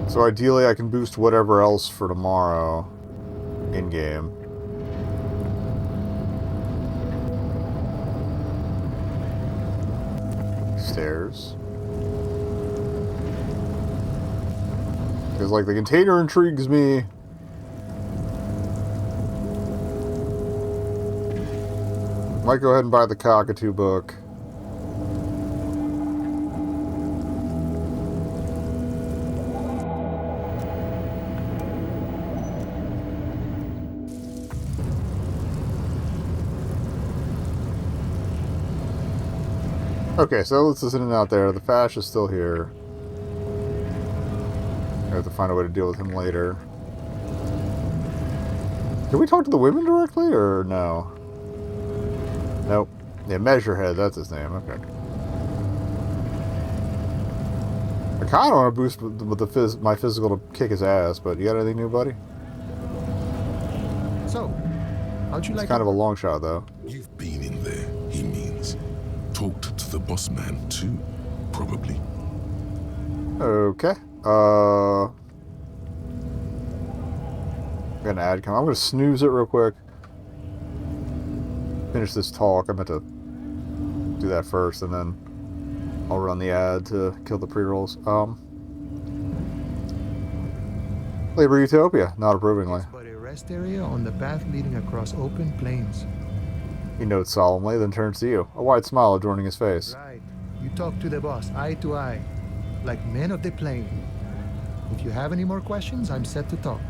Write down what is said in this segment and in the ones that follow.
So ideally I can boost whatever else for tomorrow in-game. Stairs. Because, like, the container intrigues me. Might go ahead and buy the Cockatoo book. Okay, so let's listen in out there. The Fash is still here. I have to find a way to deal with him later. Did we talk to the women directly, or no? Nope. Yeah, Measurehead, that's his name. Okay. I kind of want to boost with my physical to kick his ass, but you got anything new, buddy? So, how'd you like? It's kind of a long shot, though. You've been in there, he means. Talked to the boss man, too, probably. Okay. Got an ad come. I'm going to snooze it real quick. Finish this talk. I meant to do that first, and then I'll run the ad to kill the pre-rolls. Labor Utopia, not approvingly. But a rest area on the path leading across open plains. He notes solemnly, then turns to you, a wide smile adorning his face. Right. You talk to the boss eye to eye, like men of the plain. If you have any more questions, I'm set to talk.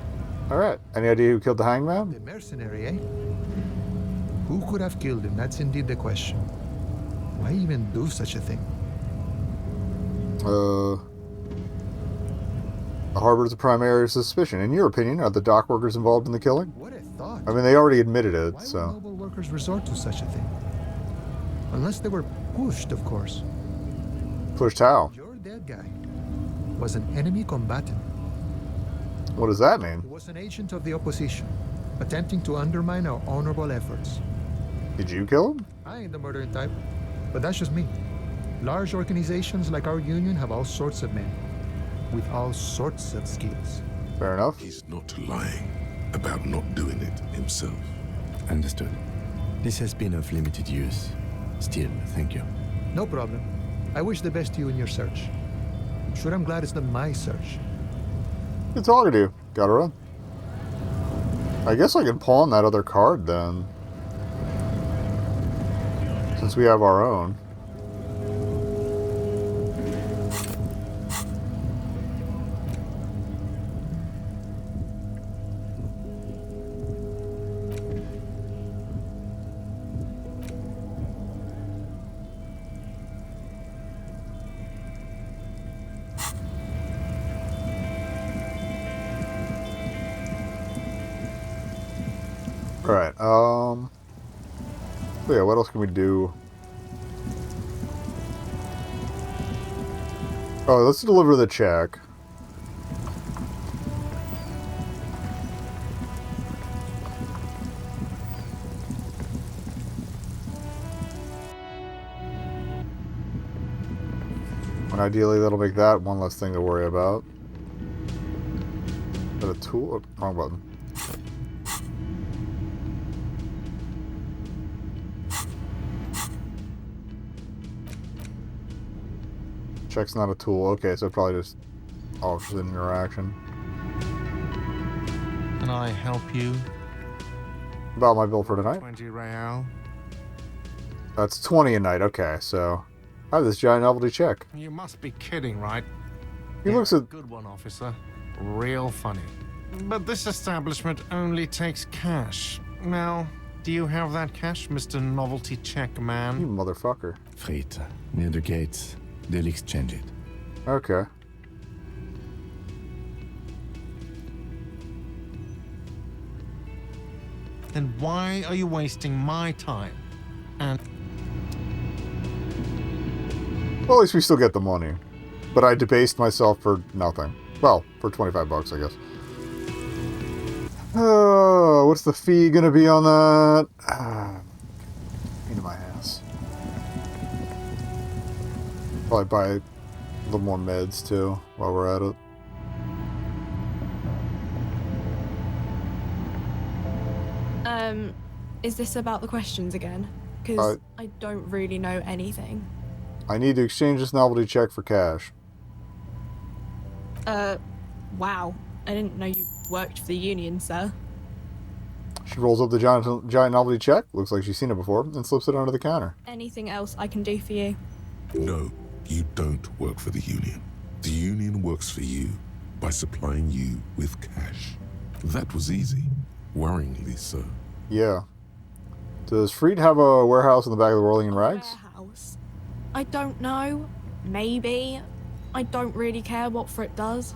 Alright, any idea who killed the hangman? The mercenary, eh? Who could have killed him? That's indeed the question. Why even do such a thing? Harbors a primary suspicion. In your opinion, are the dock workers involved in the killing? What a thought. I mean, they already admitted it, Why so... would noble workers resort to such a thing? Unless they were pushed, of course. Pushed how? Your dead guy was an enemy combatant. What does that mean? He was an agent of the opposition, attempting to undermine our honorable efforts. Did you kill him? I ain't the murdering type, but that's just me. Large organizations like our union have all sorts of men, with all sorts of skills. Fair enough. He's not lying about not doing it himself. Understood. This has been of limited use. Still, thank you. No problem. I wish the best to you in your search. I'm sure I'm glad it's not my search. Good talking to you. Gotta run. I guess I can pawn that other card then. Since we have our own. Alright, so yeah, what else can we do? Oh, let's deliver the check. And ideally that'll make that one less thing to worry about. Is that a tool? Oh, wrong button. Check's not a tool. Okay, so it probably just offers an interaction. Can I help you? About my bill for tonight? 20 real. That's 20 a night. Okay, so I have this giant novelty check. You must be kidding, right? He looks at... Good one, officer. Real funny. But this establishment only takes cash. Now, do you have that cash, Mr. Novelty Check You Man? motherfucker. Friet, near the gates. They'll exchange it. Okay. Then why are you wasting my time? And Well, at least we still get the money. But I debased myself for nothing. Well, for 25 bucks, I guess. What's the fee gonna be on that? Into my ass. Probably buy a little more meds, too, while we're at it. Is this about the questions again? Because Uh, I don't really know anything. I need to exchange this novelty check for cash. Wow. I didn't know you worked for the Union, sir. She rolls up the giant novelty check, looks like she's seen it before, and slips it under the counter. Anything else I can do for you? No, you don't work for the Union. The Union works for you by supplying you with cash. That was easy. Worryingly so. Yeah. Does Freed have a warehouse in the back of the Whirling in Rags? Warehouse? I don't know. Maybe. I don't really care what Frit does.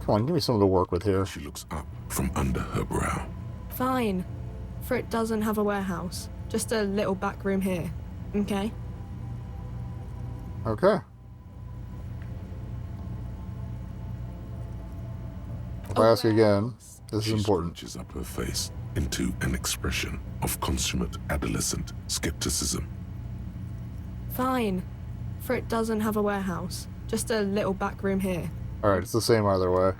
Come on, give me something to work with here. She looks up from under her brow. Fine. Frit doesn't have a warehouse. Just a little back room here. Okay? Okay. If I ask again, this is important. She scrunches up her face into an expression of consummate adolescent skepticism. Fine. Frit doesn't have a warehouse. Just a little back room here. Alright, it's the same either way.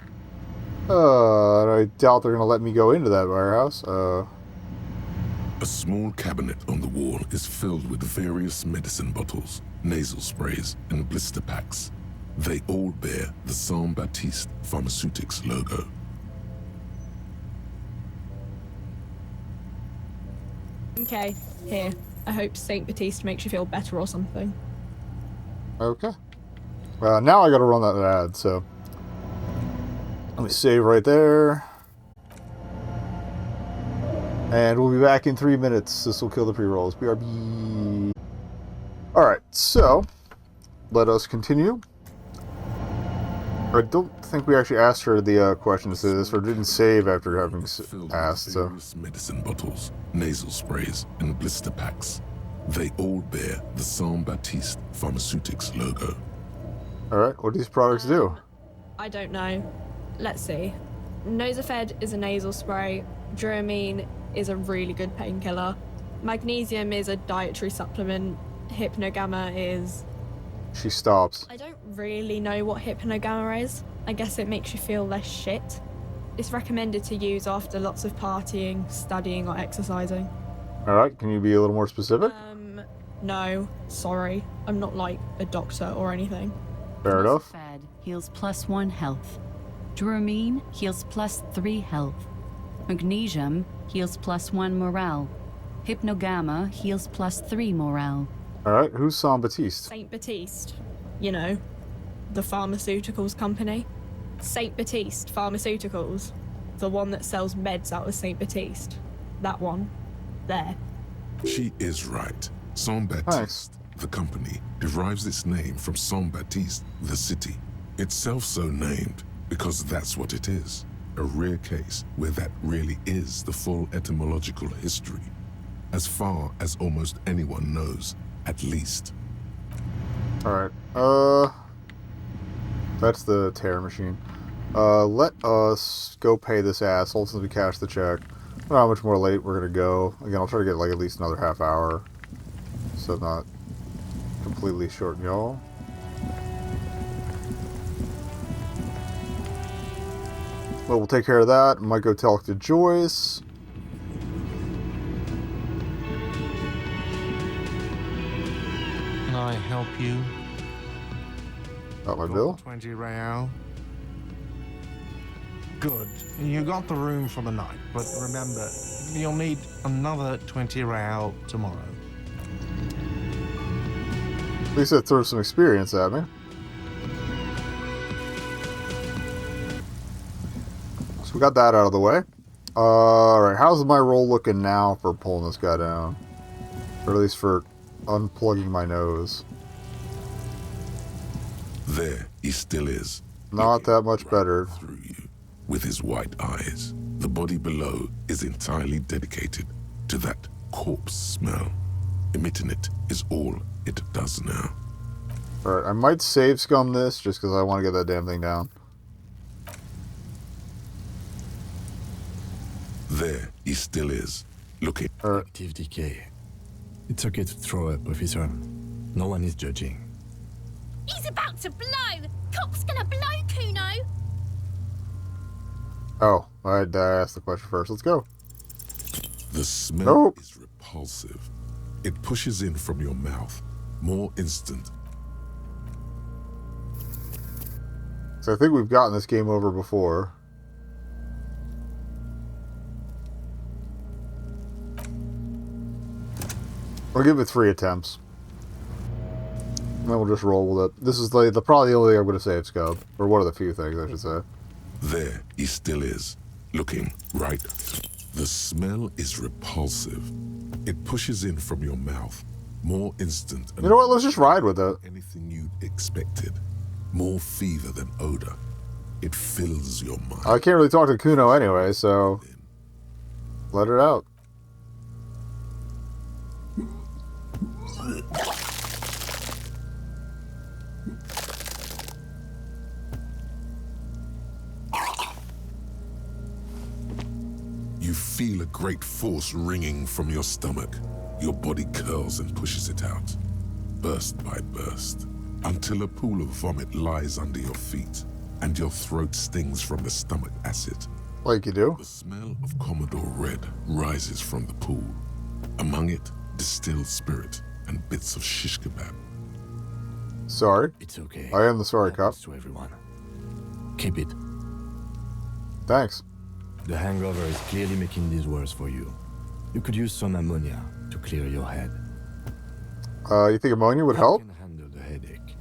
I doubt they're gonna let me go into that warehouse. A small cabinet on the wall is filled with various medicine bottles, nasal sprays, and blister packs. They all bear the Saint Baptiste Pharmaceutics logo. Okay, here. I hope Saint Baptiste makes you feel better or something. Okay. Now I gotta run that ad, so... Let me save right there. And we'll be back in 3 minutes. This will kill the pre-rolls. BRB. Alright, so... Let us continue. I don't think we actually asked her the questions to this, or didn't save after having asked, so... Various medicine bottles, nasal sprays, and blister packs. They all bear the Saint Baptiste Pharmaceutics logo. Alright, what do these products do? I don't know. Let's see. Nosafed is a nasal spray. Dramamine is a really good painkiller. Magnesium is a dietary supplement. Hypnogamma is... She stops. I don't really know what hypnogamma is. I guess it makes you feel less shit. It's recommended to use after lots of partying, studying, or exercising. Alright, can you be a little more specific? No. Sorry. I'm not like a doctor or anything. Fair enough. Fed heals +1 health. Dramamine heals +3 health. Magnesium heals +1 morale. Hypnogamma heals +3 morale. Alright, who's Saint Baptiste? Saint Baptiste. You know, the pharmaceuticals company. Saint Baptiste Pharmaceuticals. The one that sells meds out of Saint Baptiste. That one. There. She is right. Saint Baptiste, the company, derives its name from Saint Baptiste, the city. Itself so named because that's what it is. A rare case where that really is the full etymological history. As far as almost anyone knows, at least. Alright, that's the tear machine. Let us go pay this asshole since we cashed the check. I don't know how much more late we're gonna go. Again, I'll try to get like at least another half hour. So not completely short, y'all. Well, we'll take care of that. Might go talk to Joyce. Can I help you? Got my Got bill. 20 real. Good. You got the room for the night, but remember, you'll need another 20 real tomorrow. At least it throws some experience at me. So we got that out of the way. Alright, how's my roll looking now for pulling this guy down? Or at least for unplugging my nose. There he still is. Not looking that much right better. through you with his white eyes. The body below is entirely dedicated to that corpse smell. Emitting it is all it does now. Alright, I might save scum this just because I want to get that damn thing down. There he still is, looking. Active decay. It's okay to throw up, officer. No one is judging. He's about to blow! Cop's gonna blow, Kuno! Oh, I asked the question first. Let's go. The smell Nope. is repulsive. It pushes in from your mouth, more instant. So I think we've gotten this game over before. We'll give it 3 attempts. And then we'll just roll with it. This is probably the only thing I'm going to save scope. Or one of the few things, I should say. There he still is, looking right. The smell is repulsive. It pushes in from your mouth, more instant. You know what? Let's just ride with it. Anything you expected. More fever than odor. It fills your mind. I can't really talk to Kuno anyway, so let it out. You feel a great force ringing from your stomach. Your body curls and pushes it out, burst by burst, until a pool of vomit lies under your feet, and your throat stings from the stomach acid. Like you do. The smell of Commodore Red rises from the pool. Among it, distilled spirit and bits of shish kebab. Sorry. It's okay. I am the sorry cop. Happens to everyone. Keep it. Thanks. The hangover is clearly making these worse for you. You could use some ammonia to clear your head. You think ammonia would help? It can handle the headache.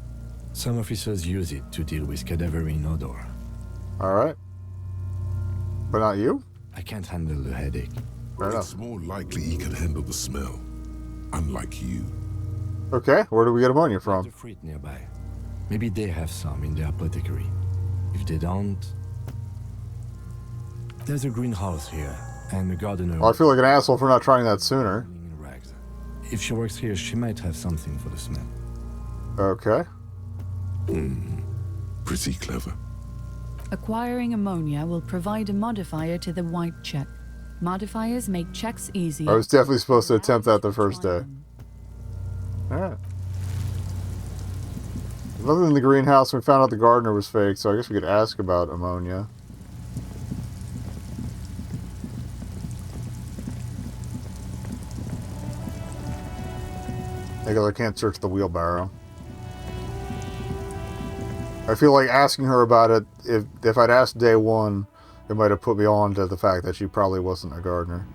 Some officers use it to deal with cadaverine odor. Alright. But not you? I can't handle the headache. Fair enough. It's more likely he can handle the smell, unlike you. Okay, where do we get ammonia The from? fruit nearby. Maybe they have some in their apothecary. If they don't... There's a greenhouse here, and a gardener... Well, I feel like an asshole for not trying that sooner. in rags. If she works here, she might have something for the smell. Okay. Pretty clever. Acquiring ammonia will provide a modifier to the white check. Modifiers make checks easier. I was definitely supposed to attempt that the first day. Alright. Other than the greenhouse, we found out the gardener was fake, so I guess we could ask about ammonia. I guess I can't search the wheelbarrow. I feel like asking her about it, if I'd asked day one, it might have put me on to the fact that she probably wasn't a gardener.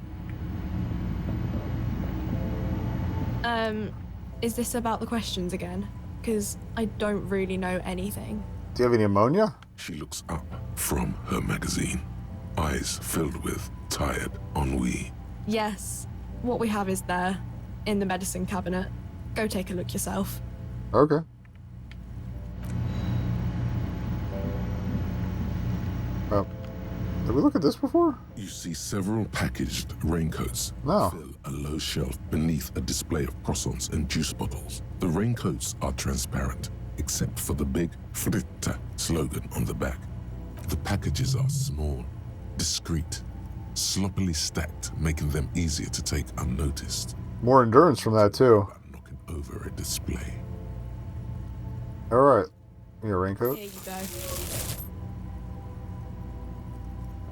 Is this about the questions again? Because I don't really know anything. Do you have any ammonia? She looks up from her magazine, eyes filled with tired ennui. Yes, what we have is there, in the medicine cabinet. Go take a look yourself. Okay. Did we look at this before? You see several packaged raincoats No. fill a low shelf beneath a display of croissants and juice bottles. The raincoats are transparent, except for the big Fritta slogan on the back. The packages are small, discreet, sloppily stacked, making them easier to take unnoticed. More endurance from that, too. About knocking over a display. Alright. Your raincoat? Here you go.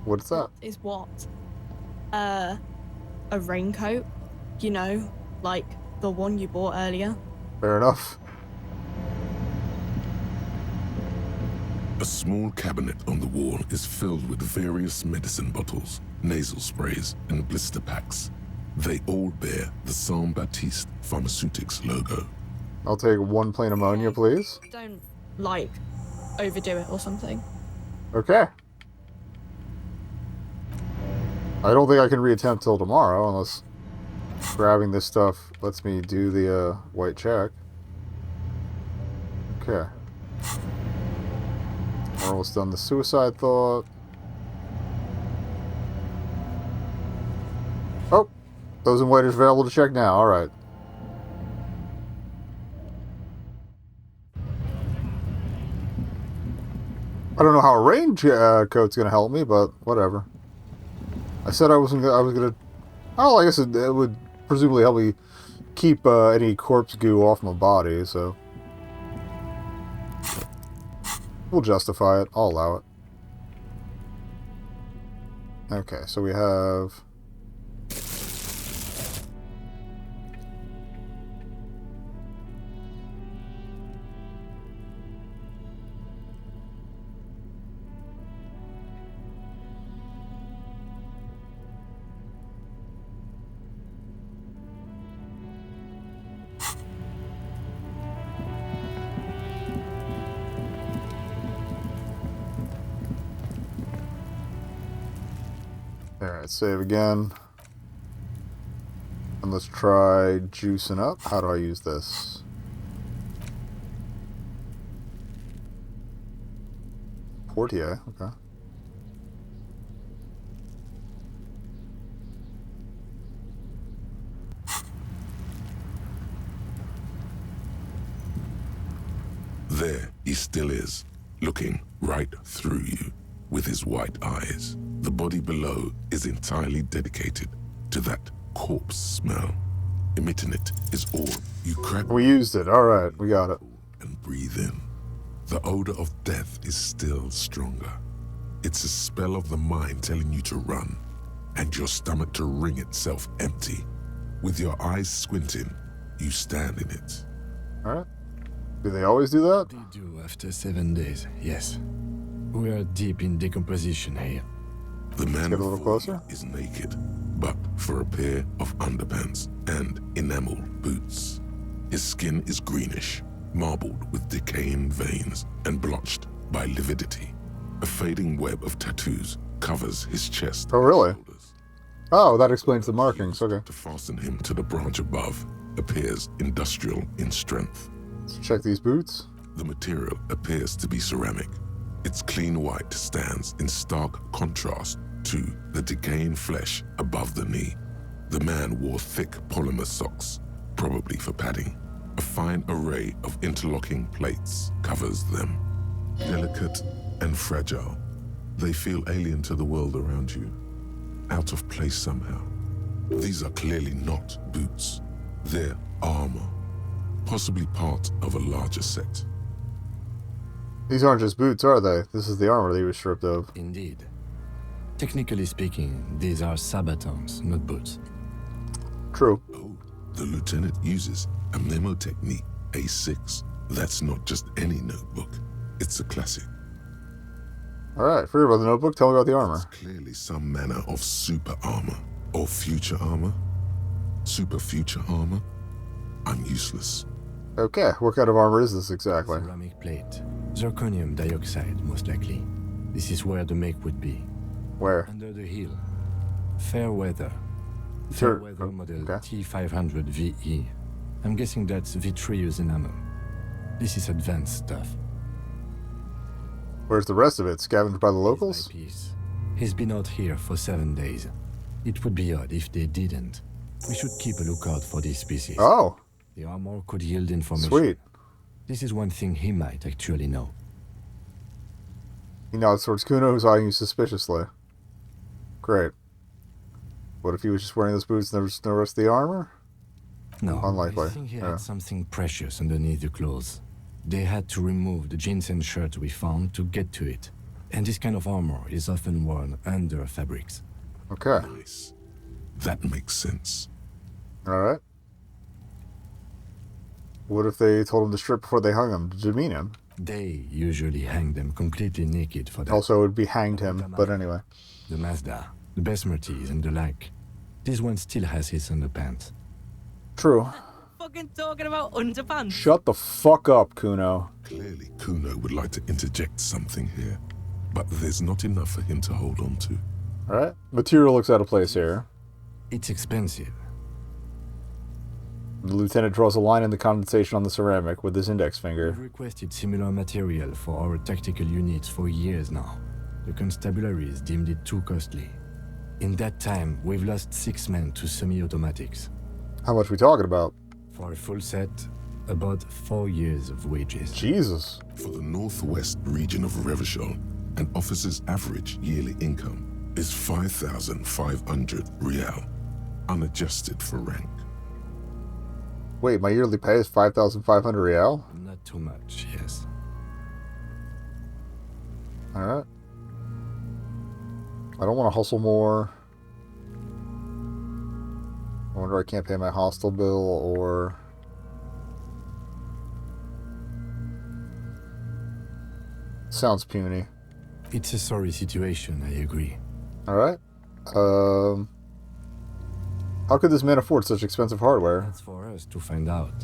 What's that? Is what? A raincoat? You know, like the one you bought earlier. Fair enough. A small cabinet on the wall is filled with various medicine bottles, nasal sprays, and blister packs. They all bear the Saint Baptiste Pharmaceutics logo. I'll take 1 plain ammonia, please. Don't, like, overdo it or something. Okay. I don't think I can reattempt till tomorrow, unless grabbing this stuff lets me do the white check. Okay. We're almost done the suicide thought. Oh! Those inviters available to check now, alright. I don't know how a rain coat's gonna help me, but whatever. I said I was gonna. Oh, I guess it would presumably help me keep any corpse goo off my body. So we'll justify it. I'll allow it. Okay, so we have Alright, save again. And let's try juicing up. How do I use this? Portier, okay. There he still is, looking right through you with his white eyes. The body below is entirely dedicated to that corpse smell. Emitting it is all you crack. We used it. Alright, we got it. And breathe in. The odor of death is still stronger. It's a spell of the mind telling you to run, and your stomach to wring itself empty. With your eyes squinting, you stand in it. Alright. Do they always do that? They do after 7 days, yes. We are deep in decomposition here. The man get a little before closer. you is naked, but for a pair of underpants and enamel boots. His skin is greenish, marbled with decaying veins and blotched by lividity. A fading web of tattoos covers his chest. Oh, really? And shoulders. Oh, that explains the markings. Okay. To fasten him to the branch above appears industrial in strength. Let's check these boots. The material appears to be ceramic. Its clean white stands in stark contrast to the decaying flesh above the knee. The man wore thick polymer socks, probably for padding. A fine array of interlocking plates covers them. Delicate and fragile, they feel alien to the world around you, out of place somehow. These are clearly not boots. They're armor, possibly part of a larger set. These aren't just boots, are they? This is the armor they were stripped of. Indeed. Technically speaking, these are sabatons, not boots. True. Oh, the lieutenant uses a mnemotechnique A6. That's not just any notebook. It's a classic. Alright, forget about the notebook. Tell me about the armor. It's clearly some manner of super armor. Or future armor. Super future armor. I'm useless. Okay, what kind of armor is this exactly? Ceramic plate. Zirconium dioxide, most likely. This is where the make would be. Where? Under the hill. Fair weather. Sure. Fair weather model Okay. T500 VE. I'm guessing that's vitreous enamel. This is advanced stuff. Where's the rest of it? Scavenged by the locals? Piece by piece. He's been out here for 7 days. It would be odd if they didn't. We should keep a lookout for these species. Oh, The armor could yield information. sweet. This is one thing he might actually know. He nods towards Kuno, who's eyeing you suspiciously. Great. What if he was just wearing those boots and there was no rest of the armor? No, Unlikely, I think he yeah. had something precious underneath the clothes. They had to remove the jeans and shirt we found to get to it. And this kind of armor is often worn under fabrics. Okay. Nice. That makes sense. Alright. What if they told him to strip before they hung him to demean him? They usually hang them completely naked for that. Also, it would be hanged him, but anyway. The Mazda, the Besmerties, and the like. This one still has his underpants. True. Fucking talking about underpants. Shut the fuck up, Kuno. Clearly, Kuno would like to interject something here, but there's not enough for him to hold on to. Alright. Material looks out of place here. It's expensive. The lieutenant draws a line in the condensation on the ceramic with his index finger. We've requested similar material for our tactical units for years now. The constabularies deemed it too costly. In that time, we've lost 6 men to semi-automatics. How much we talking about? For a full set, about 4 years of wages. Jesus. For the northwest region of Revachol, an officer's average yearly income is 5,500 real, unadjusted for rank. Wait, my yearly pay is 5,500 real? Not too much, yes. Alright. I don't want to hustle more. I wonder I can't pay my hostel bill or... Sounds puny. It's a sorry situation, I agree. Alright. How could this man afford such expensive hardware? That's for us to find out.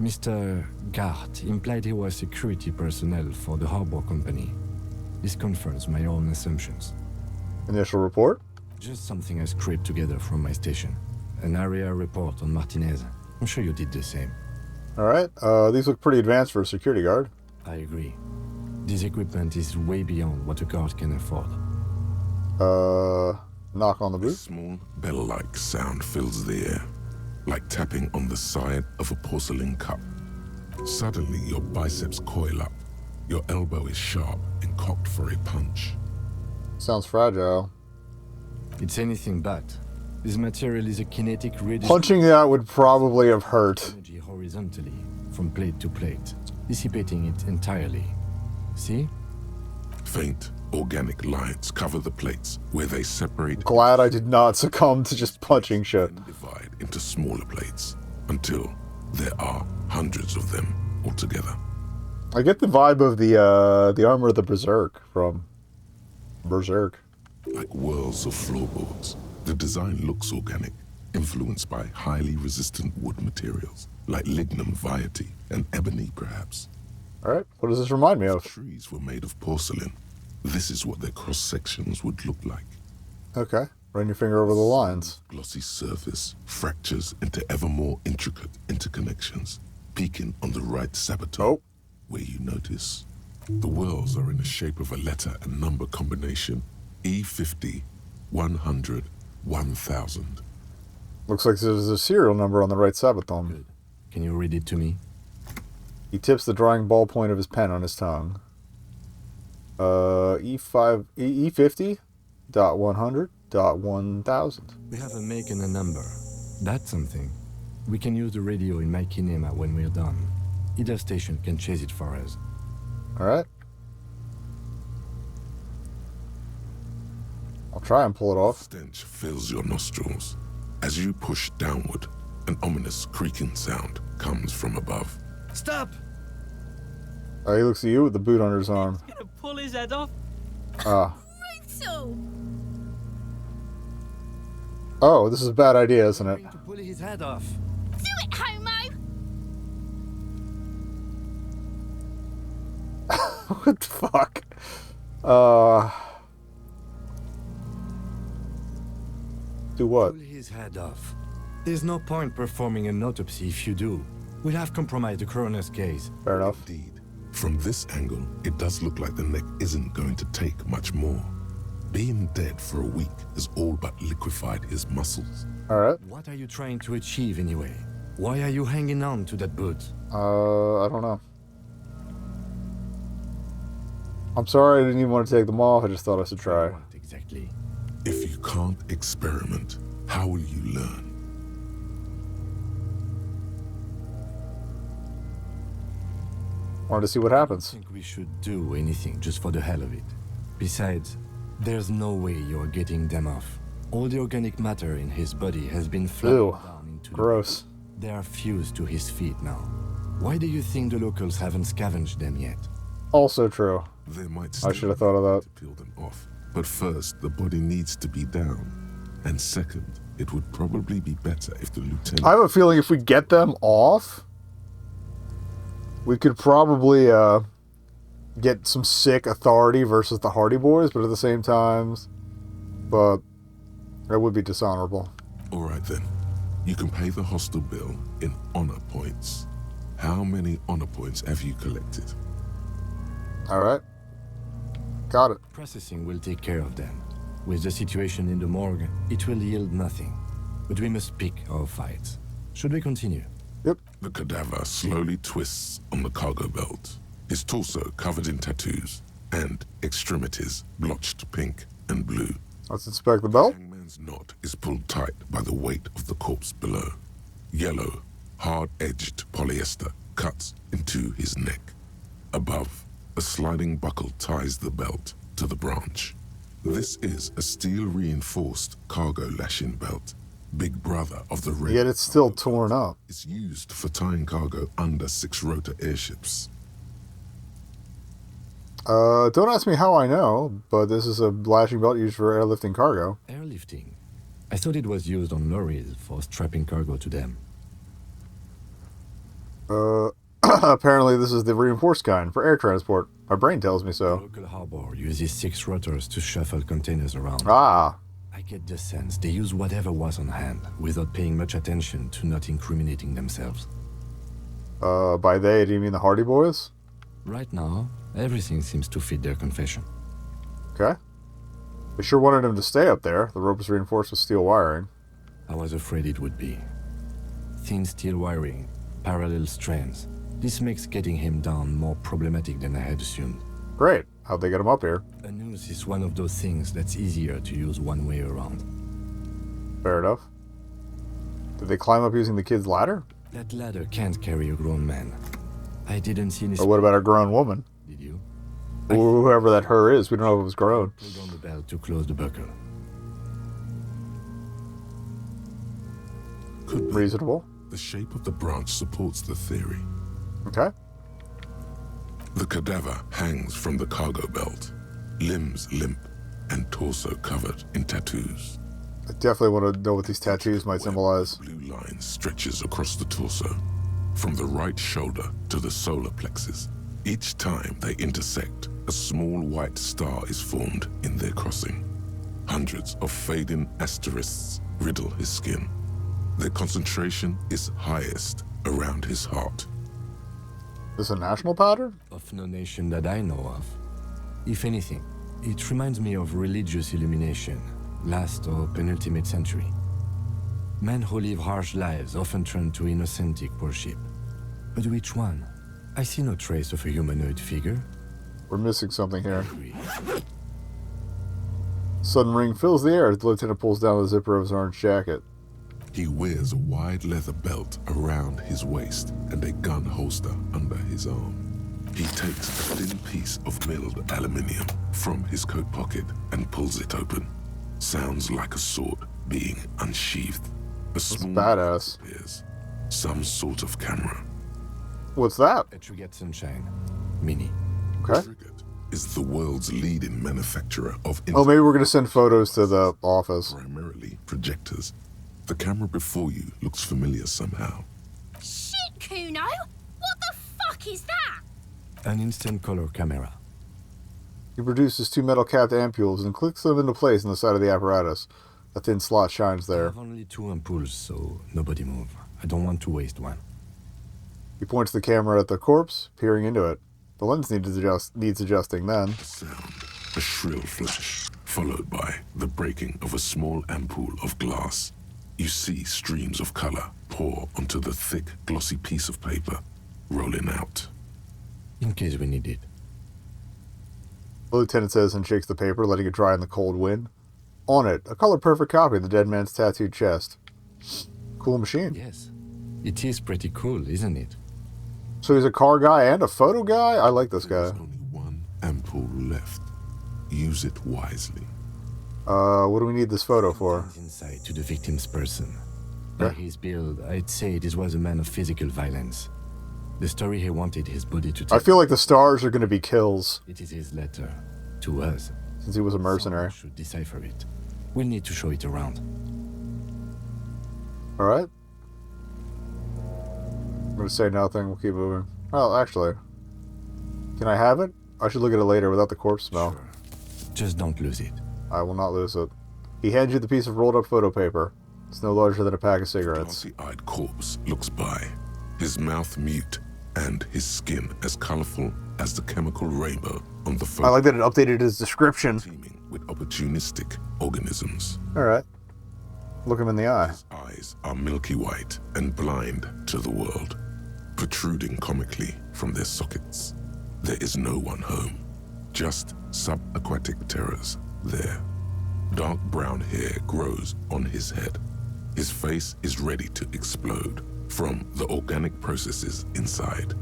Mr. Gart implied he was security personnel for the harbor company. This confirms my own assumptions. Initial report? Just something I scraped together from my station. An area report on Martinez. I'm sure you did the same. Alright, these look pretty advanced for a security guard. I agree. This equipment is way beyond what a guard can afford. Knock on the A boot. small bell-like sound fills the air, like tapping on the side of a porcelain cup. Suddenly, your biceps coil up. Your elbow is sharp and cocked for a punch. Sounds fragile. It's anything but. This material is a kinetic radiation Punching that would probably have hurt. energy horizontally, from plate to plate, dissipating it entirely. See? Faint, organic lines cover the plates where they separate Glad I did not succumb to just punching shit. and divide into smaller plates until there are hundreds of them altogether. I get the vibe of the armor of the Berserk from Berserk. Like whirls of floorboards, the design looks organic, influenced by highly resistant wood materials, like lignum vitae and ebony perhaps. Alright, what does this remind me of? Trees were made of porcelain. This is what their cross-sections would look like. Okay, run your finger over the lines. Glossy surface fractures into ever more intricate interconnections, peaking on the right saboteur, Oh. where you notice the whorls are in the shape of a letter and number combination: E50, 100, 1000. Looks like there's a serial number on the right saboton. Good. Can you read it to me? He tips the drawing ballpoint of his pen on his tongue. E50 dot 100 dot 1000. We have a make and a number. That's something. We can use the radio in my kinema when we're done. Either station can chase it for us. Alright. I'll try and pull it off. Stench fills your nostrils. As you push downward, an ominous creaking sound comes from above. Stop! He looks at you with the boot under his arm. Gonna pull his head off. Ah. Brutal! Oh, this is a bad idea, isn't it? To pull his head off. Do it, homo! What the fuck? Do what? Pull his head off. There's no point performing an autopsy if you do. We'll have compromised the coroner's case. Fair enough. Indeed. From this angle, it does look like the neck isn't going to take much more. Being dead for a week has all but liquefied his muscles. Alright. What are you trying to achieve anyway? Why are you hanging on to that boot? I don't know. I'm sorry I didn't even want to take them off, I just thought I should try. What exactly? If you can't experiment, how will you learn? Wanted to see what I happens. think we should do anything just for the hell of it. Besides, there's no way you're getting them off. All the organic matter in his body has been flooded Ew. down into Gross. They are fused to his feet now. Why do you think the locals haven't scavenged them yet? Also true. There might I still should have thought of that. to peel them off. But first, the body needs to be down. And second, it would probably be better if the lieutenant... I have a feeling if we get them off, we could probably get some sick authority versus the Hardy Boys, but at the same time, but it would be dishonorable. All right then. You can pay the hostel bill in honor points. How many honor points have you collected? Alright. Got it. Processing will take care of them. With the situation in the morgue, it will yield nothing. But we must pick our fights. Should we continue? Yep. The cadaver slowly twists on the cargo belt, his torso covered in tattoos, and extremities blotched pink and blue. Let's inspect the belt. Hangman's knot is pulled tight by the weight of the corpse below. Yellow, hard-edged polyester cuts into his neck. Above, a sliding buckle ties the belt to the branch. This is a steel-reinforced cargo lashing belt. Big brother of the red. Yet it's still torn up. It's used for tying cargo under 6-rotor airships. Don't ask me how I know, but this is a lashing belt used for airlifting cargo. Airlifting. I thought it was used on lorries for strapping cargo to them. Apparently this is the reinforced kind for air transport. My brain tells me The so. local harbor uses 6 rotors to shuffle containers around. Ah, I get the sense they use whatever was on hand without paying much attention to not incriminating themselves. By they, do you mean the Hardy Boys? Right now, everything seems to fit their confession. Okay. They sure wanted him to stay up there. The rope was reinforced with steel wiring. I was afraid it would be. Thin steel wiring, parallel strands. This makes getting him down more problematic than I had assumed. Great. How'd they get him up here? A noose is one of those things that's easier to use one way around. Fair enough. Did they climb up using the kid's ladder? That ladder can't carry a grown man. I didn't see any... Or what about a grown woman? Did you? Whoever that her is, we don't know if it was grown. Pulled on the bell to close the buckle. Could be. Reasonable. The shape of the branch supports the theory. Okay. The cadaver hangs from the cargo belt, limbs limp and torso covered in tattoos. I definitely want to know what these tattoos might symbolize. The blue line stretches across the torso, from the right shoulder to the solar plexus. Each time they intersect, a small white star is formed in their crossing. Hundreds of fading asterisks riddle his skin. Their concentration is highest around his heart. Is this a national pattern? Of no nation that I know of. If anything, it reminds me of religious illumination, last or penultimate century. Men who live harsh lives often turn to innocentic worship. But which one? I see no trace of a humanoid figure. We're missing something here. Agree. Sudden ring fills the air as the lieutenant pulls down the zipper of his orange jacket. He wears a wide leather belt around his waist and a gun holster under his arm. He takes a thin piece of milled aluminium from his coat pocket and pulls it open. Sounds like a sword being unsheathed. A small badass. appears. Some sort of camera. What's that? A Trigger Sunshine. Mini. Okay. Frigate is the world's leading manufacturer of Oh, maybe we're going to send photos to the office. primarily projectors. The camera before you looks familiar somehow. Shit, Kuno! What the fuck is that? An instant color camera. He produces two metal-capped ampules and clicks them into place in the side of the apparatus. A thin slot shines I there. have only 2 ampoules, so nobody move. I don't want to waste one. He points the camera at the corpse, peering into it. The lens needs adjusting then. A sound, a shrill flash, followed by the breaking of a small ampoule of glass. You see streams of color pour onto the thick, glossy piece of paper, rolling out. In case we need it. The lieutenant says and shakes the paper, letting it dry in the cold wind. On it, a color-perfect copy of the dead man's tattooed chest. Cool machine. Yes. It is pretty cool, isn't it? So he's a car guy and a photo guy? I like this guy. There's only one ampoule left. Use it wisely. What do we need this photo for? Insight to the victim's person. By his build, I'd say this was a man of physical violence. The story he wanted his body to tell. I feel like the stars are going to be kills, It is his letter. To us. since he was a mercenary. Someone should decipher it. We'll need to show it around. Alright. I'm going to say nothing, we'll keep moving. Oh, actually. Can I have it? I should look at it later without the corpse smell. Sure. Just don't lose it. I will not lose it. He hands you the piece of rolled up photo paper. It's no larger than a pack of cigarettes. Glossy-eyed corpse looks by, his mouth mute and his skin as colorful as the chemical rainbow on the photo. I like that it updated his description. Teeming with opportunistic organisms. Alright. Look him in the eye. His eyes are milky white and blind to the world, protruding comically from their sockets. There is no one home, just subaquatic terrors there. Dark brown hair grows on his head. His face is ready to explode from the organic processes inside.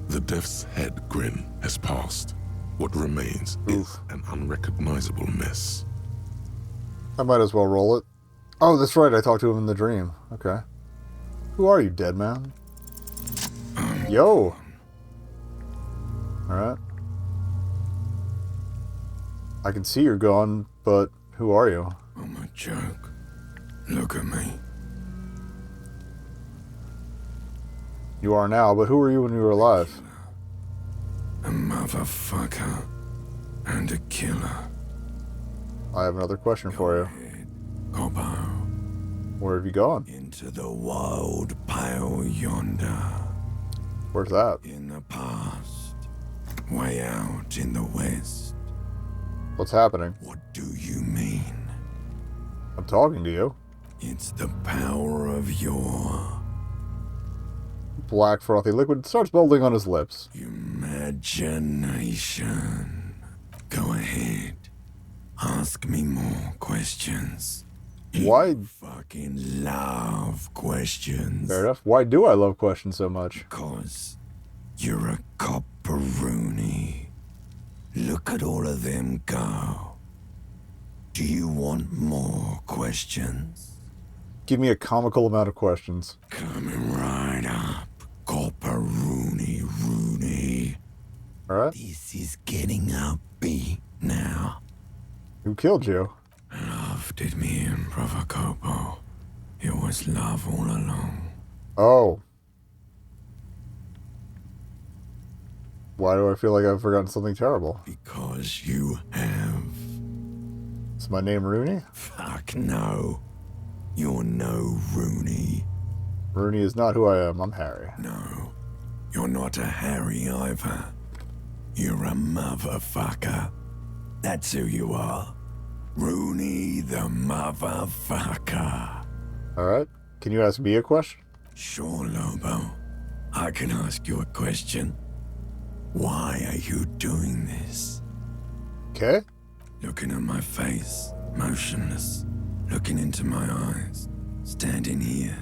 The death's head grin has passed. What remains is an unrecognizable mess. I might as well roll it. Oh, that's right, I talked to him in the dream. Okay. Who are you, dead man? Yo! Alright. I can see you're gone, but who are you? I'm a joke. Look at me. You are now, but who were you when you were alive? A motherfucker. And a killer. I have another question for you. Corpo. Where have you gone? Into the wild pale yonder. Where's that? In the past. Way out in the west. What's happening? What do you mean? I'm talking to you. It's the power of your Black frothy liquid starts bubbling on his lips. imagination. Go ahead. Ask me more questions. Why? You fucking love questions. Fair enough. Why do I love questions so much? Because you're a copperoony. Look at all of them go. Do you want more questions? Give me a comical amount of questions. Coming right up. Copperoony Rooney. Alright. This is getting upbeat now. Who killed you? Love did me in, Brother Copo. It was love all along. Oh. Why do I feel like I've forgotten something terrible? Because you have. Is my name Rooney? Fuck no. You're no Rooney. Rooney is not who I am. I'm Harry. No. You're not a Harry either. You're a motherfucker. That's who you are. Rooney the motherfucker. Alright. Can you ask me a question? Sure, Lobo. I can ask you a question. Why are you doing this? Okay. Looking at my face, motionless. Looking into my eyes, standing here.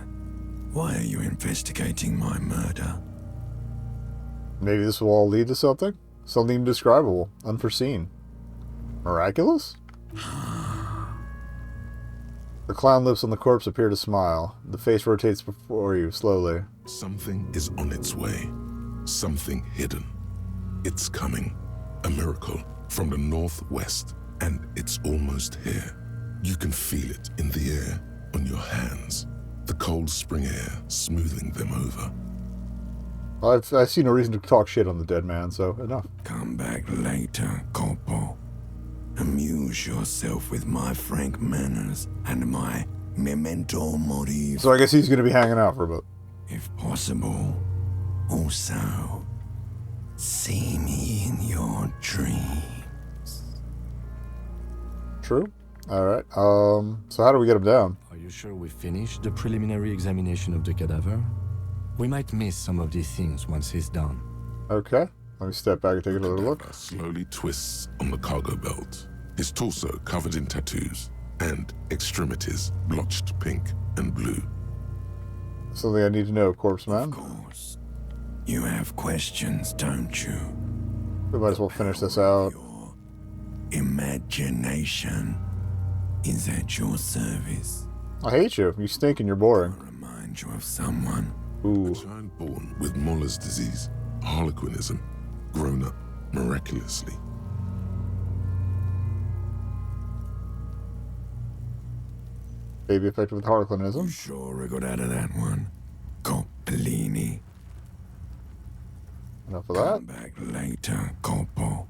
Why are you investigating my murder? Maybe this will all lead to something? Something indescribable, unforeseen. Miraculous? The clown lips on the corpse appear to smile. The face rotates before you, slowly. Something is on its way. Something hidden. It's coming. A miracle from the northwest, and it's almost here. You can feel it in the air, on your hands. The cold spring air smoothing them over. Well, I see no reason to talk shit on the dead man, so enough. Come back later, Corpo. Amuse yourself with my frank manners and my memento mori. So I guess he's going to be hanging out for a bit. If possible, also, see me in your dreams. True. Alright. So how do we get him down? Are you sure we finished the preliminary examination of the cadaver? We might miss some of these things once he's done. Okay. Let me step back and take another look. Slowly twists on the cargo belt. His torso covered in tattoos, and extremities blotched pink and blue. Something I need to know, corpse man. Of course. You have questions, don't you? We might as well finish this out. Your imagination is at your service. I hate you. You stink and you're boring. I'll remind you of someone. Ooh. A child born with Muller's disease, harlequinism, grown up miraculously. Baby affected with You harlequinism. sure I got out of that one? Coppellini. Enough of Come that. back later, Corpo.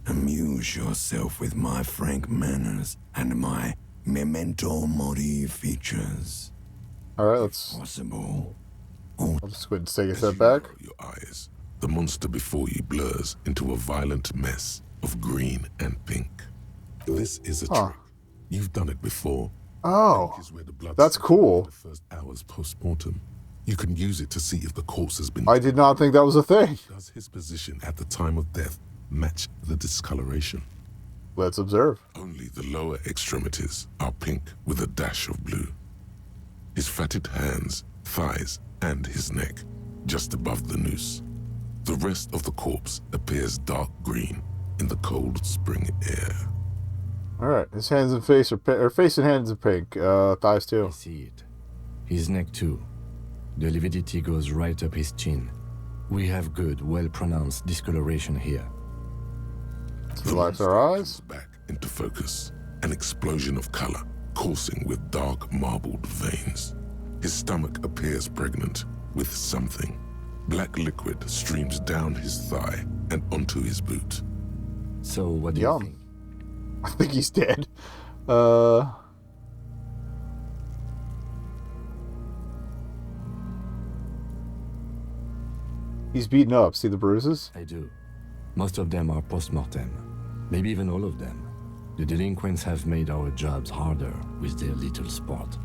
Amuse yourself with my frank manners and my memento mori features. Alright, let's... Possible. I'll just go ahead and take a As step you back. narrow your eyes, the monster before you blurs into a violent mess of green and pink. This is a trick. You've done it before. Oh. Pink is where the blood That's settles cool. in the first hours post-mortem. You can use it to see if the corpse has been... I did not think that was a thing. Does his position at the time of death match the discoloration? Let's observe. Only the lower extremities are pink with a dash of blue. His fatted hands, thighs, and his neck, just above the noose. The rest of the corpse appears dark green in the cold spring air. Alright, his hands and face are face and hands are pink. Thighs I too. see it. His neck too. The lividity goes right up his chin. We have good, well-pronounced discoloration here. Let's relax our eyes. Back into focus. An explosion of color, coursing with dark marbled veins. His stomach appears pregnant with something. Black liquid streams down his thigh and onto his boot. So, what do you Yum. think? I think he's dead. He's beaten up. See the bruises? I do. Most of them are post-mortem. Maybe even all of them. The delinquents have made our jobs harder with their little sport.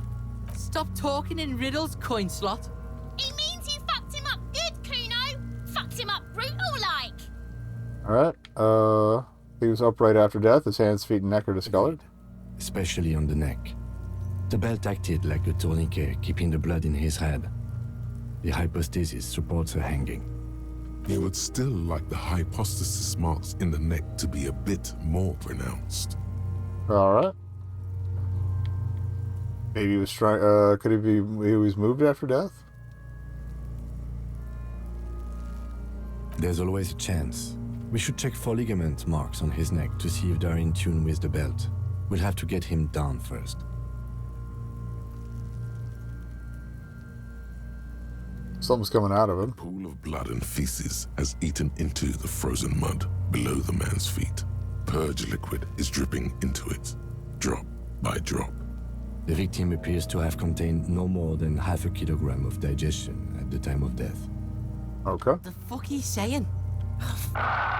Stop talking in riddles, coin slot. He means you fucked him up good, Kuno. Fucked him up brutal-like. Alright, he was upright after death. His hands, feet, and neck are discolored. Especially on the neck. The belt acted like a tourniquet, keeping the blood in his head. The hypostasis supports a hanging. You would still like the hypostasis marks in the neck to be a bit more pronounced. Alright. Maybe he was trying, could he be, he was moved after death? There's always a chance. We should check for ligament marks on his neck to see if they're in tune with the belt. We'll have to get him down first. Something's coming out of him. A pool of blood and feces has eaten into the frozen mud below the man's feet. Purge liquid is dripping into it, drop by drop. The victim appears to have contained no more than half a kilogram of digestion at the time of death. Okay. The fuck he's saying?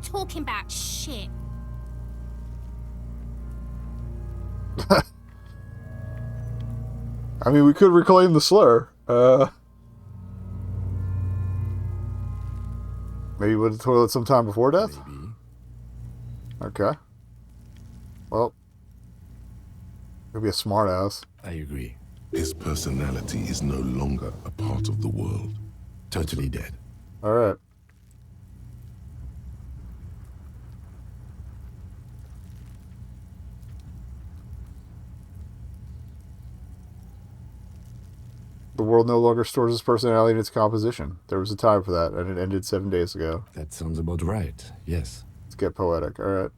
Talking about shit. I mean, we could reclaim the slur. Maybe with the toilet sometime before death? Maybe. Okay. Well, he'll be a smartass. I agree. His personality is no longer a part of the world. Totally dead. Alright. The world no longer stores its personality in its composition. There was a time for that, and it ended 7 days ago. That sounds about right, yes. Let's get poetic. Alright.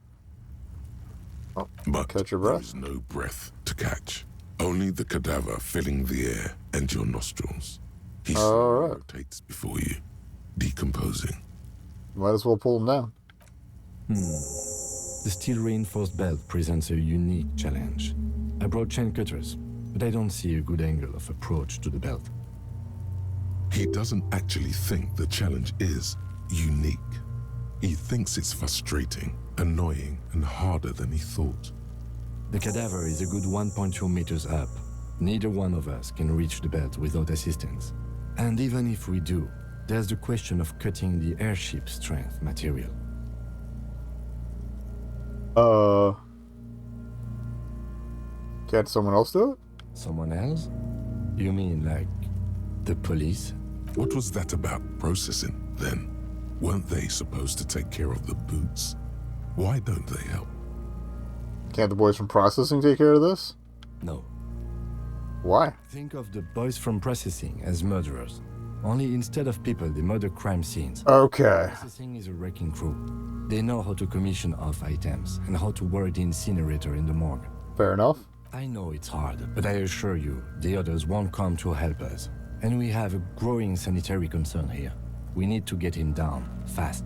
Oh, But catch your there breath. is no breath to catch. Only the cadaver filling the air and your nostrils. He slowly rotates before you, decomposing. Might as well pull him down. The steel-reinforced belt presents a unique challenge. I brought chain cutters, but I don't see a good angle of approach to the belt. He doesn't actually think the challenge is unique. He thinks it's frustrating, annoying, and harder than he thought. The cadaver is a good 1.2 meters up. Neither one of us can reach the belt without assistance. And even if we do, there's the question of cutting the airship strength material. Can't someone else do it? Someone else? You mean like the police? What was that about processing, then? Weren't they supposed to take care of the boots? Why don't they help? Can't the boys from processing take care of this? No. Why? Think of the boys from processing as murderers. Only instead of people, they murder crime scenes. Okay. Processing is a wrecking crew. They know how to commission off items and how to work the incinerator in the morgue. Fair enough. I know it's hard, but I assure you, the others won't come to help us. And we have a growing sanitary concern here. We need to get him down, fast.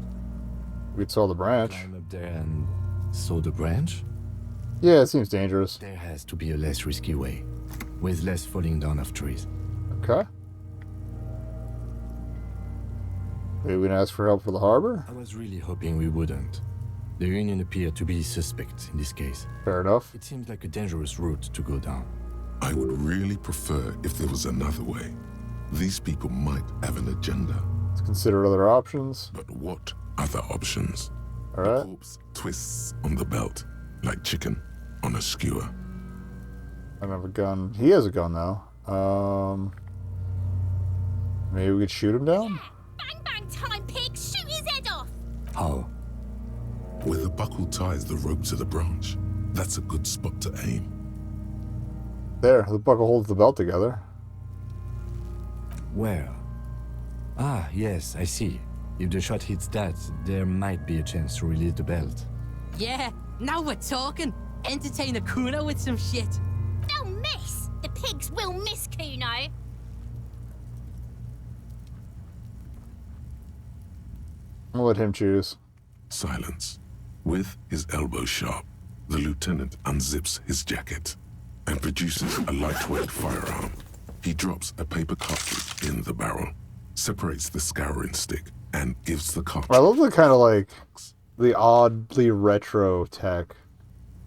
We'd saw the branch. Climb up there and saw the branch? Yeah, it seems dangerous. There has to be a less risky way, with less falling down of trees. Okay. Maybe we can ask for help for the harbor? I was really hoping we wouldn't. The Union appeared to be suspect in this case. Fair enough. It seems like a dangerous route to go down. I would really prefer if there was another way. These people might have an agenda. Let's consider other options. But what other options? The Alright. corpse twists on the belt, like chicken on a skewer. I don't have a gun. He has a gun, though. Maybe we could shoot him down? Bang bang time, pig! Shoot his head off! How? Where the buckle ties the rope to the branch, that's a good spot to aim. There, the buckle holds the belt together. Where? Ah, yes, I see. If the shot hits that, there might be a chance to release the belt. Yeah, now we're talking. Entertain a Kuno with some shit. They'll miss! The pigs will miss Kuno! I'll let him choose. Silence. With his elbow sharp, the lieutenant unzips his jacket and produces a lightweight firearm. He drops a paper cartridge in the barrel, separates the scouring stick, and gives the cartridge. I love the kind of like the oddly retro tech.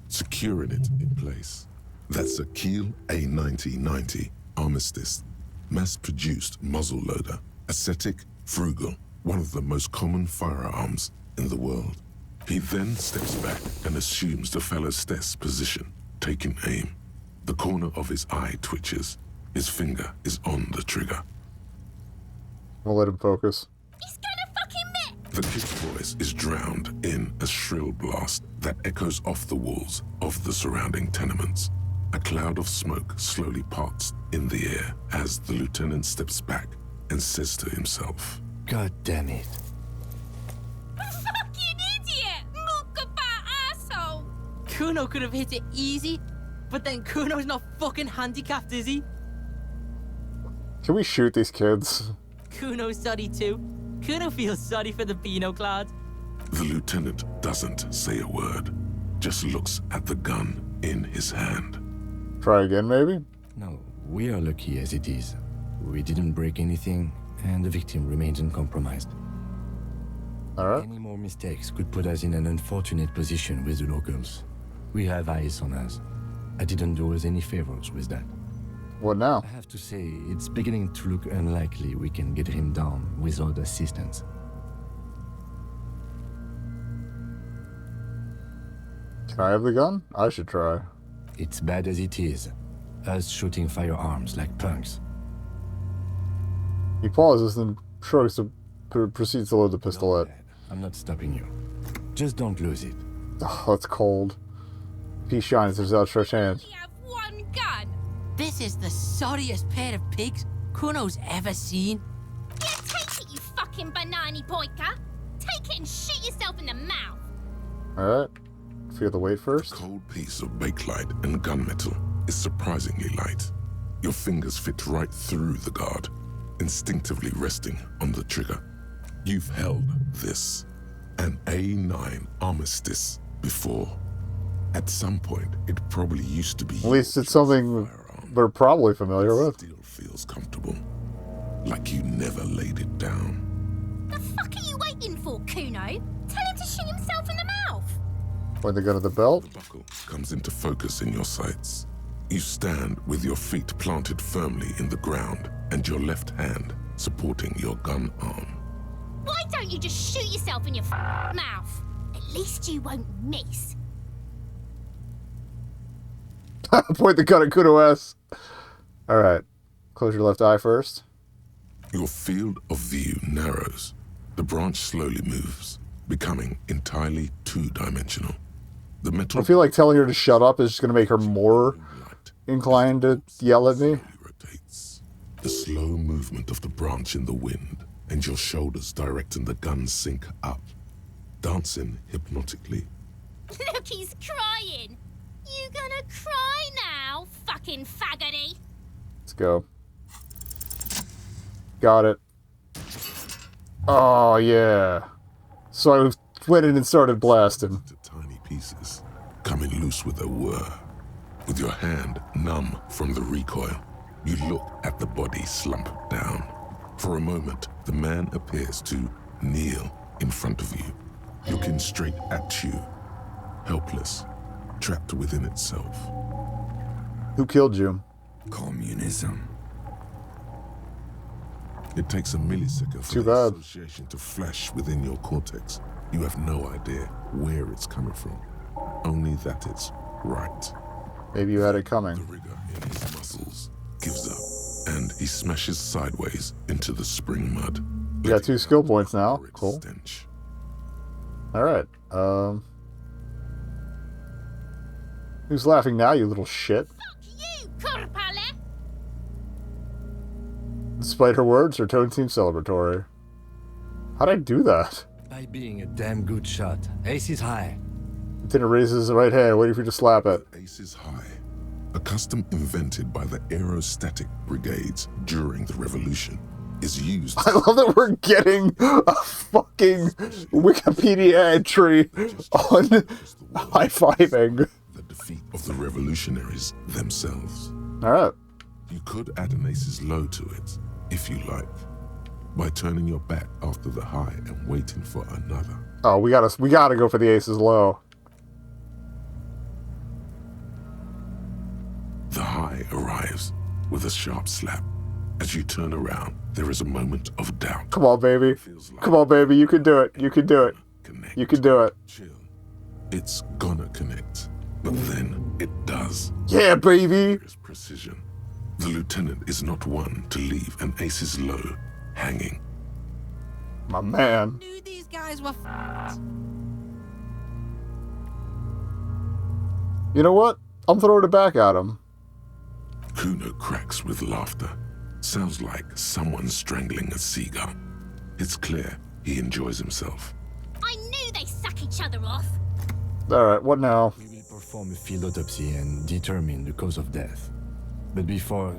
Securing it in place. That's a Kiel A9090 Armistice, mass-produced muzzle-loader, ascetic, frugal, one of the most common firearms in the world. He then steps back and assumes the fellow's Stess position, taking aim. The corner of his eye twitches. His finger is on the trigger. We'll let him focus. He's gonna fucking miss! The kid's voice is drowned in a shrill blast that echoes off the walls of the surrounding tenements. A cloud of smoke slowly parts in the air as the lieutenant steps back and says to himself, God damn it. Fucking idiot! Mukabat asshole! Kuno could have hit it easy, but then Kuno's not fucking handicapped, is he? Can we shoot these kids? Kuno's sorry too. Kuno feels sorry for the Beano Clad. The lieutenant doesn't say a word, just looks at the gun in his hand. Try again, maybe? No, we are lucky as it is. We didn't break anything, and the victim remains uncompromised. Alright. Any more mistakes could put us in an unfortunate position with the locals. We have eyes on us. I didn't do us any favors with that. What now? I have to say, it's beginning to look unlikely we can get him down without assistance. Can I have the gun? I should try. It's bad as it is. Us shooting firearms like punks. He pauses and shrugs to proceeds to load the pistolet. I'm not stopping you. Just don't lose it. Oh, that's cold. He shines his outstretched hand. We have one gun! This is the sorriest pair of pigs Kuno's ever seen. Yeah, take it, you fucking banani boyka! Take it and shoot yourself in the mouth! Alright. Feel the weight first. A cold piece of bakelite and gunmetal is surprisingly light. Your fingers fit right through the guard, instinctively resting on the trigger. You've held this, an A9 Armistice, before. At some point, it probably used to be. At least it's something we're probably familiar with. Still feels comfortable, like you never laid it down. The fuck are you waiting for, Kuno? Tell him to shoot himself in the mouth! Point the gun at the belt. The buckle comes into focus in your sights. You stand with your feet planted firmly in the ground and your left hand supporting your gun arm. Why don't you just shoot yourself in your mouth? At least you won't miss. Point the gun at Kuno S. Alright. Close your left eye first. Your field of view narrows. The branch slowly moves, becoming entirely two-dimensional. The metal I feel like telling her to shut up is just going to make her more inclined to yell at me. rotates. The slow movement of the branch in the wind and your shoulders directing the gun sync up, dancing hypnotically. Look, he's crying! You gonna cry now, fucking faggoty? Let's go. Got it. Oh, yeah. So I went in and started blasting. To tiny pieces, coming loose with a whir. With your hand numb from the recoil, you look at the body slump down. For a moment, the man appears to kneel in front of you, looking straight at you, helpless, trapped within itself. Who killed you? Communism. It takes a millisecond for Too the bad. association to flash within your cortex. You have no idea where it's coming from, only that it's right. Maybe you had it The coming. rigor in his muscles gives up, and he smashes sideways into the spring mud. You got 2 skill points now. Horrid Cool. stench. Alright. Who's laughing now, you little shit? Fuck you, Korpale! Despite her words, her tone seems celebratory. How'd I do that? By being a damn good shot. Ace is high. Lieutenant raises his right hand, waiting for you to slap it. Ace is high, a custom invented by the aerostatic brigades during the revolution, is used. I love that we're getting a fucking Wikipedia entry on high-fiving. The defeat of the revolutionaries themselves. Alright. You could add an Ace's low to it, if you like. by turning your back after the high and waiting for another. Oh, we gotta go for the aces low. The high arrives with a sharp slap. As you turn around, there is a moment of doubt. Come on, baby. Like Come on, baby. You can do it. You can do it. Connect. You can do it. Chill. It's gonna connect, but then it does. Yeah, baby. There's precision. The lieutenant is not one to leave an aces low hanging. My man. Knew these guys were You know what? I'm throwing it back at him. Kuno cracks with laughter. Sounds like someone strangling a seagull. It's clear he enjoys himself. I knew they suck each other off. Alright, what now? We will perform a field autopsy and determine the cause of death. But before...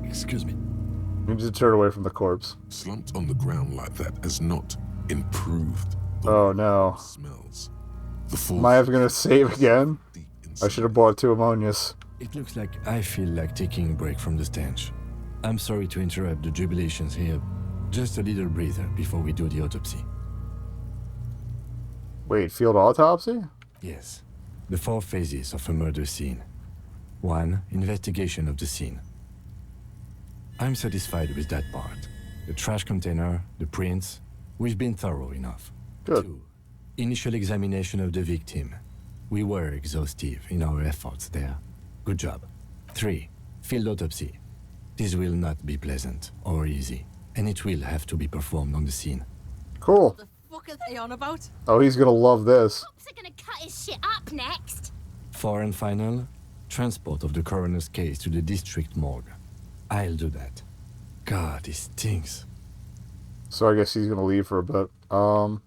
Excuse me. You need to turn away from the corpse. Slumped on the ground like that has not improved. Oh no. Smells. The Am I ever gonna save again? deep I inside. should have bought 2 ammonias. It looks like I feel like taking a break from the stench. I'm sorry to interrupt the jubilations here. Just a little breather before we do the autopsy. Wait, field autopsy? Yes. The 4 phases of a murder scene. 1. Investigation of the scene. I'm satisfied with that part. The trash container, the prints, we've been thorough enough. Good. 2. Initial examination of the victim. We were exhaustive in our efforts there. Good job. 3. Field autopsy. This will not be pleasant or easy, and it will have to be performed on the scene. Cool. the fuck are they on about? Oh, he's gonna love this. Cops are gonna cut his shit up next. 4 and final, transport of the coroner's case to the district morgue. I'll do that. God, this stinks. So I guess he's gonna leave for a bit. Don't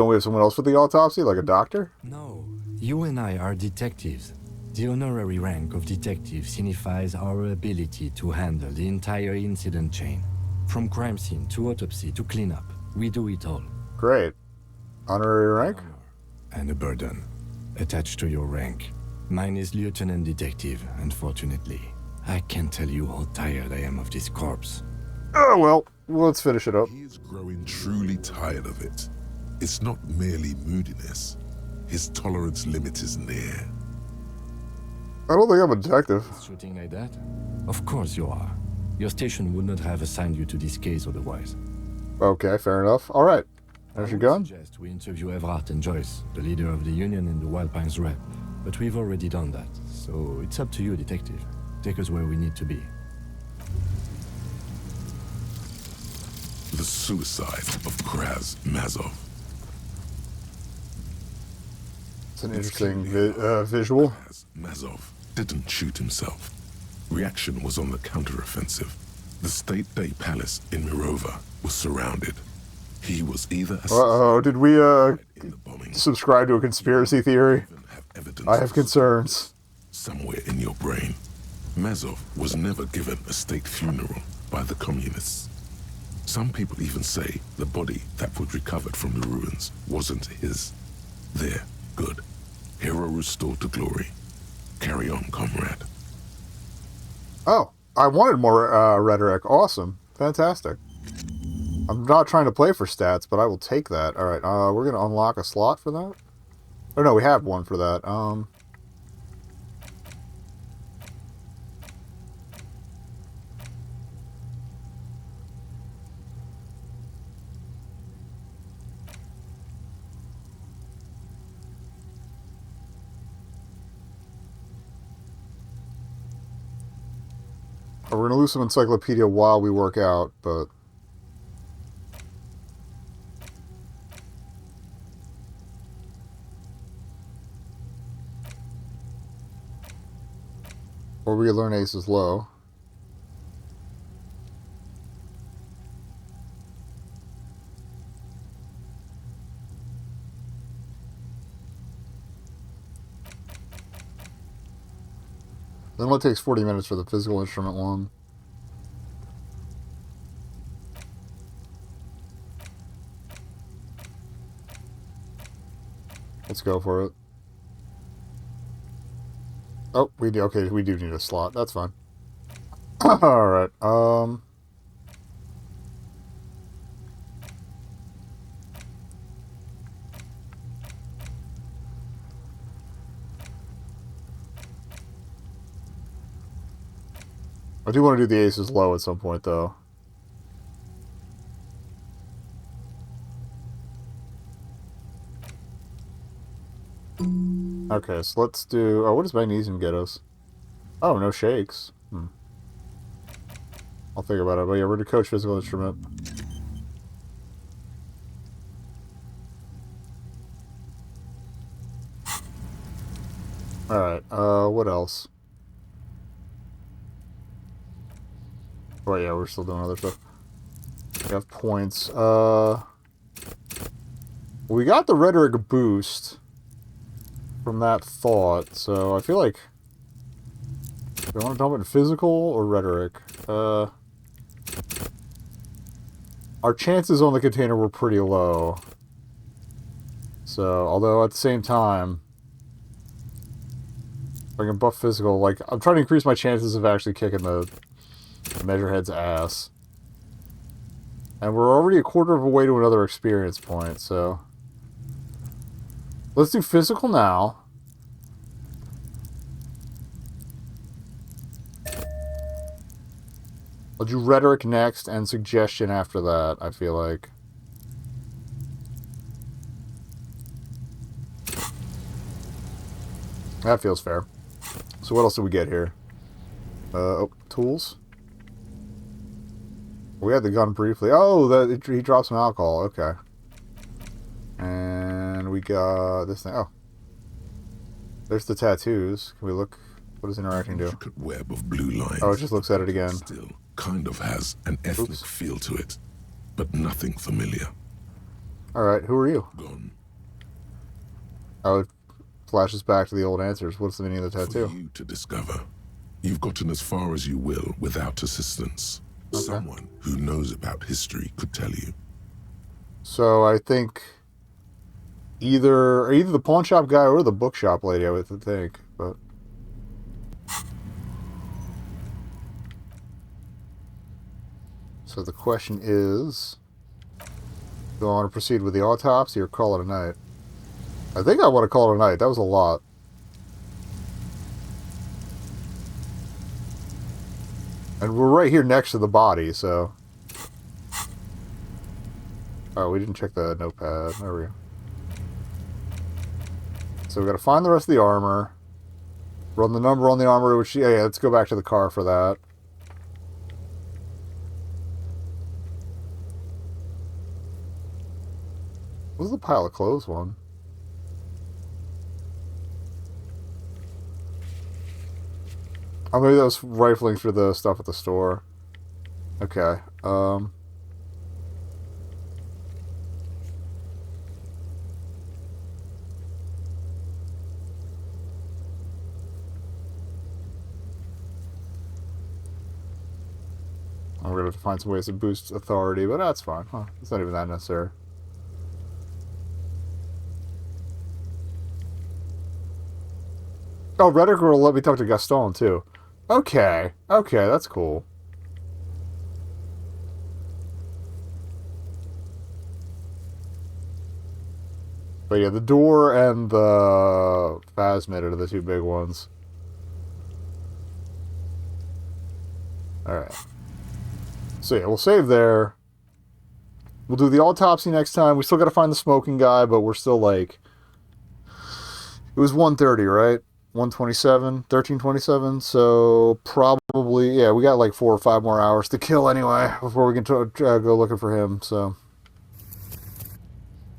we have someone else for the autopsy, like a doctor? No, you and I are detectives. The honorary rank of detective signifies our ability to handle the entire incident chain. From crime scene to autopsy to cleanup, we do it all. Great. Honorary rank? And a burden attached to your rank. Mine is Lieutenant Detective, unfortunately. I can't tell you how tired I am of this corpse. Oh, well, let's finish it up. He is growing truly tired of it. It's not merely moodiness. His tolerance limit is near. I don't think I'm a detective. Shooting like that? Of course you are. Your station would not have assigned you to this case otherwise. Okay, fair enough. Alright. There's your I would gun. suggest we interview Everhart and Joyce, the leader of the union and the Wild Pines rep. But we've already done that, so it's up to you, detective. Take us where we need to be. The suicide of Kraz Mazov. It's an interesting visual. Kraz Mazov didn't shoot himself. Reaction was on the counteroffensive. The State Day Palace in Mirova was surrounded. He was either Uh-oh, did we in the bombing, subscribe to a conspiracy theory? even have evidence I have concerns. somewhere in your brain. Mazov was never given a state funeral by the communists. Some people even say the body that was recovered from the ruins wasn't his. There, good. Hero restored to glory. Carry on, comrade. Oh, I wanted more rhetoric. Awesome. Fantastic. I'm not trying to play for stats, but I will take that. Alright, we're going to unlock a slot for that? Oh, no, we have one for that. We're going to lose some encyclopedia while we work out, but... Or we could learn aces low. It only takes 40 minutes for the physical instrument one. Let's go for it. Oh, we do. Okay, we do need a slot. That's fine. All right. I do want to do the aces low at some point, though. Okay, so let's do... Oh, what does magnesium get us? Oh, no shakes. I'll think about it. But yeah, we're to coach physical instrument. Alright, what else? Oh yeah, we're still doing other stuff. We have points. We got the rhetoric boost from that thought, so I feel like... Do I want to talk about physical or rhetoric? Our chances on the container were pretty low. So, although at the same time... If I can buff physical, like, I'm trying to increase my chances of actually kicking the Measurehead's ass. And we're already a quarter of a way to another experience point, so... Let's do physical now. I'll do rhetoric next and suggestion after that, I feel like. That feels fair. So what else do we get here? Oh, tools? We had the gun briefly. Oh, he dropped some alcohol. Okay. And we got this thing. Oh. There's the tattoos. Can we look? What does interacting do? Intricate web of blue lines. Oh, it just looks at it again. Still kind of has an ethnic feel to it, but nothing familiar. Alright, who are you? Gone. Oh, it flashes back to the old answers. What's the meaning of the tattoo? For you to discover. You've gotten as far as you will without assistance. Okay. Someone who knows about history could tell you. So I think either the pawn shop guy or the bookshop lady, I would think, but... So the question is, do I want to proceed with the autopsy or call it a night? I think I want to call it a night. That was a lot. And we're right here next to the body, so... Oh, we didn't check the notepad. There we go. So we got to find the rest of the armor. Run the number on the armor, which... Yeah, let's go back to the car for that. What was the pile of clothes one? Oh, maybe that was rifling through the stuff at the store. Okay. I'm gonna have to find some ways to boost authority, but that's fine. Huh? It's not even that necessary. Oh, Rhetoric will let me talk to Gaston, too. Okay. Okay, that's cool. But yeah, the door and the Phasmid are the two big ones. Alright. So yeah, we'll save there. We'll do the autopsy next time. We still gotta find the smoking guy, but we're still like... It was 1:30, right? 1:27, 13:27, so probably, yeah, we got like 4 or 5 more hours to kill anyway before we can go looking for him, so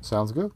sounds good.